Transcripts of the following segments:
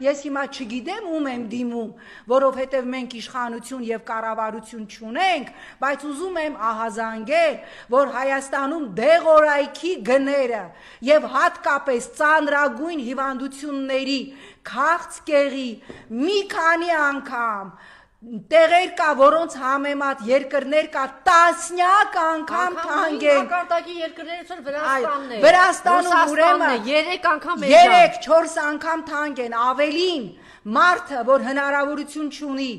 Ես հիմա չգիտեմ ում եմ դիմում, որովհետև մենք իշխանություն եւ կառավարություն չունենք, բայց ուզում եմ ահազանգել, որ Հայաստանում դեղորայքի գները եւ հատկապես ծանրագույն հիվանդությունների քաղցկեղի մի քանի անգամ տեղեր կա, որոնց համեմատ երկրներ կա տասնյակ անգամ թանկ են։ Մակարդակի երկրներից էլ Վրաստանն է։ Վրաստանում ուրեմն 3 անգամ է։ 3-4 անգամ թանկ են, ավելին մարդը, որ հնարավորություն չունի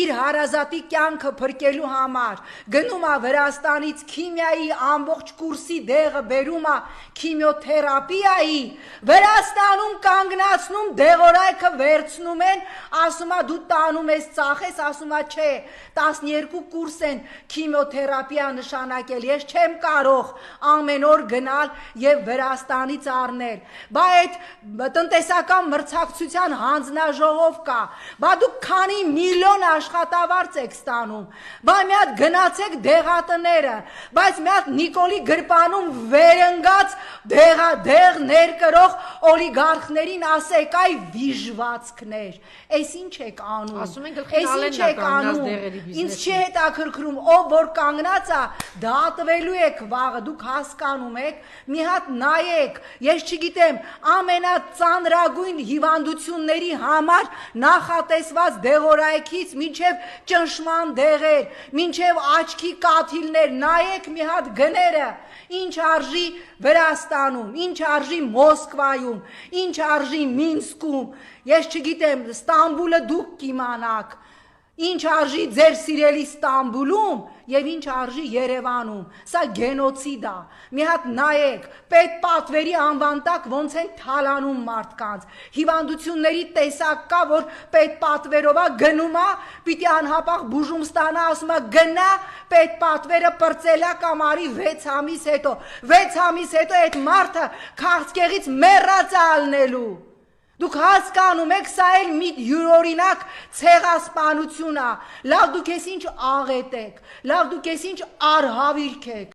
իր հարազատի կյանքը փրկելու համար, գնում է Վրաստանից քիմիայի ամբողջ կուրսի դեղը բերում է քիմիոթերապիայի, Վրաստանում կանգնացնում դեղորայքը վերցնում են, ասում է դու տանում ես ծախես, ասում է չէ, 12 կուրս են քիմիոթերապիա նշանակել, ես չեմ կարող ամեն օր գնալ եւ Վրաստանից առնել, բա այդ տնտեսական մրցակցության հանձնաժողով կա, բա դուք քանի միլիոն աշխատավարձ եք ստանում, բա մի հատ գնացեք դեղատները, բայց մի հատ Նիկոլի գրպանում վերընկած դեղ ներկրող օլիգարխներին ասեք այ վիժվածքներ, այս ինչ եք անում, ասում են գլխին ալենն է կանգնած դեղերի բիզնեսը, ինձ չի հետաքրքրում, ով որ կանգնած է, դատվելու եք վաղը, դուք հասկանում եք, մի հատ նայեք, ես չգիտեմ, ամենածանրագույն հիվանդությունների համար նախատեսված դեղորայքից մինչև ճնշման դեղեր, մինչև աչքի կաթիլներ, նայեք մի հատ գները, ինչ արժի Վրաստանում, ինչ արժի Մոսկվայում, ինչ արժի Մինսկում, ես չգիտեմ, Ստամբուլը դուք կիմանաք, ինչ արժի ձեր սիրելի Ստամբուլում եւ ինչ արժի Երևանում, սա գենոցիդ է, մի հատ նայեք, պետպատվերի անվան տակ ոնց են թալանում մարդկանց, հիվանդությունների տեսակ կա, որ պետպատվերով է գնում է, պիտի անհապաղ բուժում ստանա, ասում է գնա պետպատվերը պրծելա կամարի 6 ամիս հետո, 6 ամիս հետո այդ մարդը քաղցկեղից մեռած է ալնելու։ Դուք հասկանում եք, սա էլ մի յուրօրինակ ցեղասպանություն է, լավ դուք ես ինչ աղետ եք, լավ դուք ես ինչ արհավիրք եք։